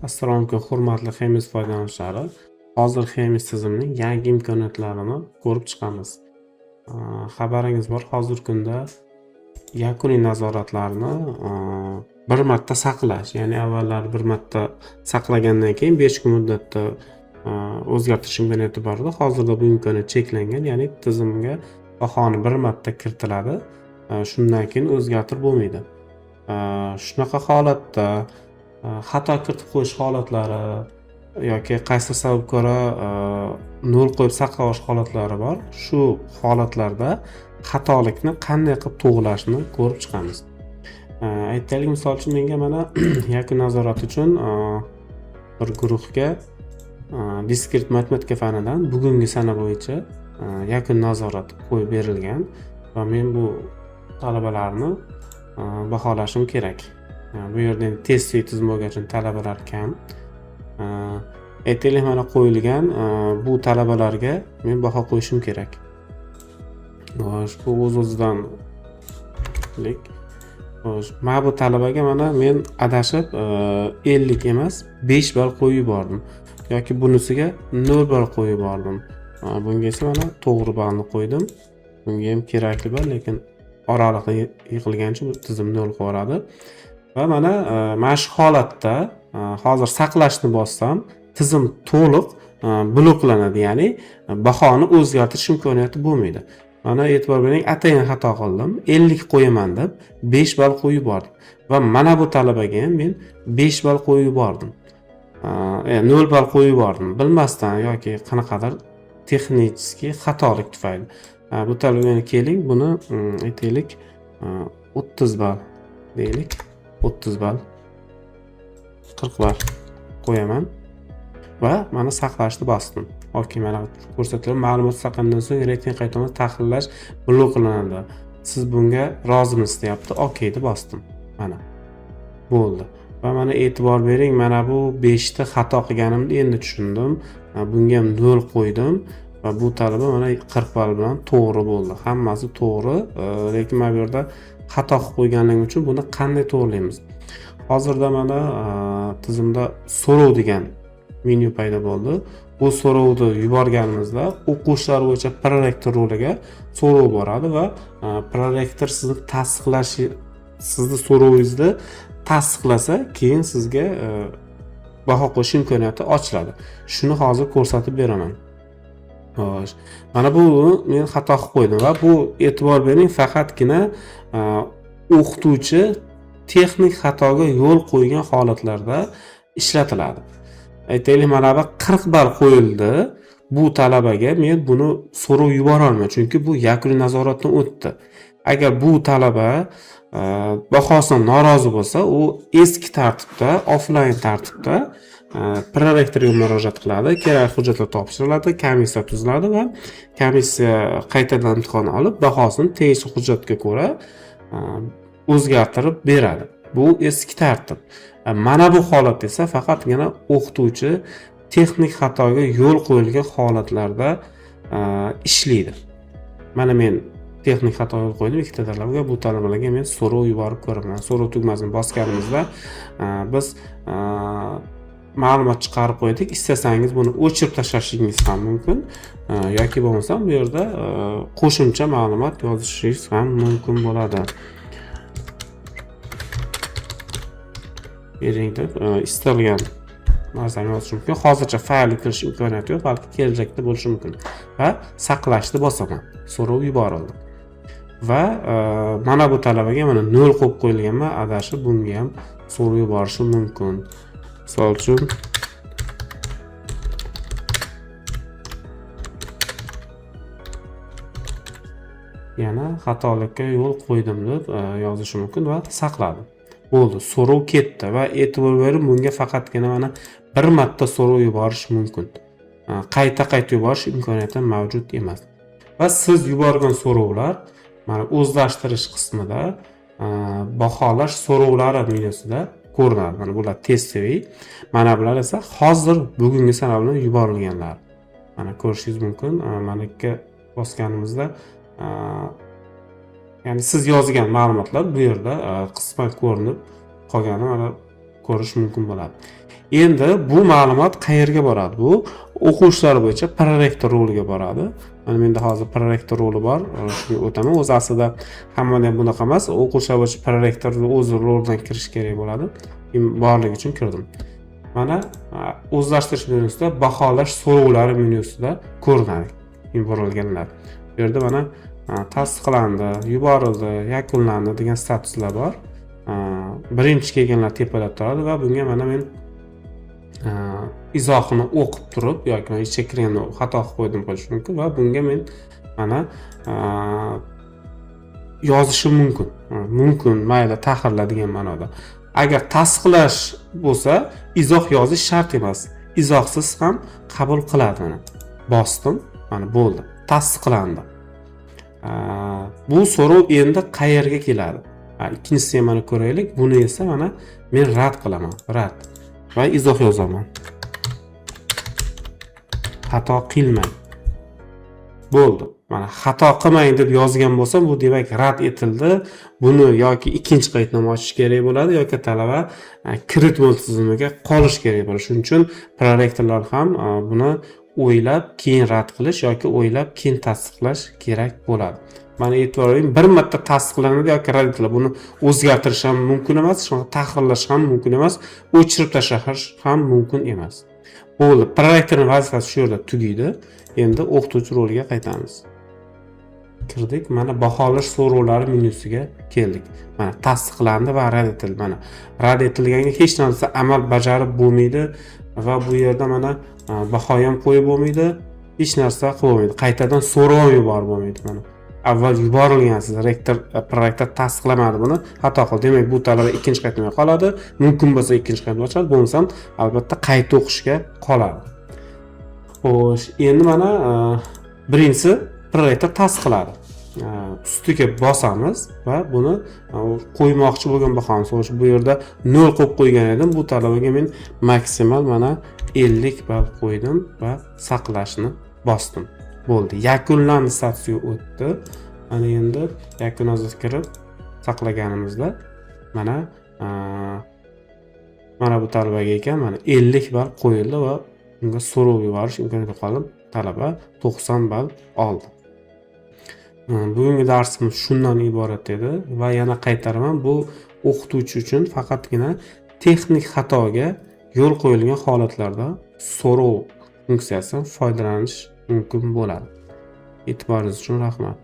Assalomu alaykum, hurmatli Xemis foydalanuvchilari. Hozir Xemis tizimining yangi imkoniyatlarini ko'rib chiqamiz. Xabaringiz bor, hozirgi kunda yakuniy nazoratlarni bir marta saqlash, ya'ni avvallari bir marta saqlagandan keyin 5 kun muddatda o'zgartirish imkoniyati bor edi. Hozirda bu imkoniyat cheklangan, ya'ni tizimga bahoni bir marta kiritiladi. Shundan keyin o'zgartirib bo'lmaydi. Shunaqa holatda xato kiritib qo'yish holatlari yoki qaysi sababga ko'ra nol qo'yib saqlash holatlari bor. Shu holatlarda xatolikni qanday qilib to'g'rilashni ko'rib chiqamiz. Aytaylik, misol uchun menga mana yakun nazorat uchun bir guruhga diskret matematika fanidan bugungi sana bo'yicha yakun nazorat qo'yib berilgan va men bu talabalarni baholashim kerak. Bu yerda test tizim bo'lgani uchun talabalar kam. Aytaylik, mana qo'yilgan bu talabalarga men baho qo'yishim kerak. Bu o'z-o'zidan mana bu talabaga mana men adashib 50 emas 5 ball qo'yib yubordim yoki bunisiga 0 ball qo'yib yubordim. Bunga esa mana to'g'ri ballni qo'ydim. Bunga ham kerakli ball, lekin oraliqda yiqilgancha bu tizim 0 qo'yadi. Va mana shu holatda hozir saqlashni bossam, tizim to'liq bloklanadi, ya'ni bahoni o'zgartirish imkoniyati bo'lmaydi. Mana e'tibor bering, atayin xato qildim. 50 qo'yaman deb 5 ball qo'yib yubordim va mana bu talabaga ham men 5 ball qo'yib yubordim. 0 ball qo'yib yubordim. Bilmasdan yoki qanaqadir texnik xatolik tufayli. Bu talabaga keling, buni aytaylik 30 ball deylik. 30 ball 40 ball qo'yaman va mana saqlashni bosdim. Okey, mana ko'rsatilgan ma'lumot saqlangandan so'ng reyting qaytama tahrirlash bloklanadi. Siz bunga rozimisiz deyapti. Okey deb bosdim. Mana bo'ldi. Va mana e'tibor bering, mana bu 5 ta xato qilganimni endi tushundim. Bunga ham 0 qo'ydim va bu talaba mana 40 ball bilan to'g'ri bo'ldi. Hammasi to'g'ri, lekin mana bu yerda xato qilib qo'yganligim uchun buni qanday to'g'rilaymiz? Hozirda mana tizimda so'rov degan menyu paydo bo'ldi. Bu so'rovni yuborganimizda o'quvchilar bo'yicha prorektor roliga so'rov boradi va prorektor sizni tasdiqlashi, sizni so'rovingizni tasdiqlasa, keyin sizga baho qo'yish imkoniyati ochiladi. Shuni hozir ko'rsatib beraman. Xo'sh, mana bu men xato qilib qo'ydim va bu, e'tibor bering, faqatgina o'qituvchi texnik xatoga yo'l qo'ygan holatlarda ishlatiladi. Aytaylik, mana bu 40 ball qo'yildi. Bu talabaga men buni so'rov yubora olmayman, chunki bu yakuniy nazoratdan o'tdi. Agar bu talaba bahosidan norozi bo'lsa, u eski tartibda, offline tartibda prorektorga murojaat qiladi, kerakli hujjatlar topshiriladi, komissiya tuziladi va komissiya qaytadan imtihon olib, bahosini tegishli hujjatga ko'ra o'zgartirib beradi. Bu eski tartib. Mana bu holat esa faqatgina o'qituvchi texnik xatoga yo'l qo'yilgan holatlarda ishlaydi. Mana men texnik xato yo'l qo'ydim ikkita talabaga, bu talabalarga men so'rov yuborib ko'raman. So'rov tugmasini bosganimizda biz ma'lumot chiqarib qo'ydik. Istasangiz buni o'chirib tashlashingiz ham mumkin yoki bo'lmasa bu yerda qo'shimcha ma'lumot yozishingiz ham mumkin bo'ladi. Beringda istalgan narsani yozish mumkin. Hozircha faylga kirish imkoniyati yo'q, balki kelajakda bo'lishi mumkin. Va saqlashni bosaman. So'rov yuborildi. Va mana bu talabaga mana 0 qo'yib qo'yilganman, adashib bunga ham so'rov yuborishim mumkin. Misol uchun yana xatolikka yo'l qo'ydim deb yozish mumkin va saqladim. Bo'ldi, so'rov ketdi va e'tibor bering, bunga faqatgina mana bir marta so'rov yuborish mumkin. Qayta yuborish imkoniyati mavjud emas. Va siz yuborgan so'rovlar mana o'zlashtirish qismida baholash so'rovlari menyusida ko'rinadi. Mana bular testli, mana bular esa hozir bugungi sana bilan yuborilganlar. Mana ko'rishingiz mumkin. Mana ikki bosganimizda ya'ni siz yozgan ma'lumotlar bu yerda qisman ko'rinib qolgani mana ko'rish mumkin bo'ladi. Endi bu ma'lumot qayerga boradi? Bu o'quvchilar bo'yicha prorektor roliga boradi. Mana menda hozir prorektor roli bor. Shuni o'taman. O'zi aslida hammada ham bunaqa emas. O'quvchilar bo'yicha prorektor o'zi rolidan kirish kerak bo'ladi. Men borligi uchun kirdim. Mana o'zlashtirish menyusida baholash so'rovlari menyusida ko'rinadi. Yuborilganlar. Bu yerda mana tasdiqlandi, yuborildi, yakunlandi degan statuslar bor. Birinchi kelganlar tepada turadi va bunga mana men izohini o'qib turib yoki men ichga kirganda xato qilib qo'ydim bo'lishi mumkin va bunga men mana yozishim mumkin. Mumkin, mayli, tahrirla degan ma'noda. Agar tasdiqlash bo'lsa, izoh yozish shart emas. Izohsiz ham qabul qiladi mana. Bosdim, mana bo'ldi. Tasdiqlandi. Bu so'rov endi qayerga keladi? Ikkinchisiga mana ko'raylik. Buni esa mana men rad qilaman. Rad. Va izoh yozaman. Xato qilmang. Bo'ldi. Mana xato qilmang deb yozgan bo'lsam, bu demak rad etildi. Buni yoki ikkinchi qaydnoma ochish kerak bo'ladi yoki talaba kiritma tizimiga qolish kerak bo'ladi. Shuning uchun prorektorlar ham buni o'ylab keyin rad qilish yoki o'ylab keyin tasdiqlash kerak bo'ladi. Mana e'tibor bering, bir marta tasdiqlanadi yoki rad etiladi. Buni o'zgartirish ham mumkin emas, shuni tahrirlash ham mumkin emas, o'chirib tashlash ham mumkin emas. Bo'ldi. Prorektorning vazifasi shu yerda tugaydi. Endi o'qituvchi roliga qaytamiz. Kirdik. Mana baholash so'rovlari menyusiga keldik. Mana tasdiqlandi va rad etildi. Mana rad etilganga hech narsa amal bajarib bo'lmaydi va bu yerda mana baho ham qo'yib bo'lmaydi, hech narsa qilib bo'lmaydi. Qaytadan so'rov yuborib bo'lmaydi mana. Avval yuborilgansiz, prorektor tasdiqlamadi buni, xato qildi. Demak, bu talaba ikkinchi qaydnomaga qoladi. Mumkin bo'lsa ikkinchi qaydnoma ochadi, bo'lmasa albatta qayta o'qishga qoladi. Xo'sh, endi mana birinchisi prorektor tasdiqladi. Ustiga bosamiz va buni qo'ymoqchi bo'lgan bahoni so'rash. Bu yerda 0 qo'yib qo'ygan edim. Bu talabaga men maksimal mana 50 ball qo'ydim va saqlashni bosdim. Bo'ldi. Yakunlandi statusiga o'tdi. Mana endi yakunozga kirib saqlaganimizda mana bu talabaga ekan mana 50 ball qo'yildi va unga so'rov yuborish imkoniyati qolib, talaba 90 ball oldi. Bugungi darsimiz shundan iborat edi va yana qaytaraman, bu o'qituvchi uchun faqatgina texnik xatoga yo'l qo'yilgan holatlarda so'rov funksiyasidan foydalanish mumkin bo'ladi. E'tiboringiz uchun rahmat.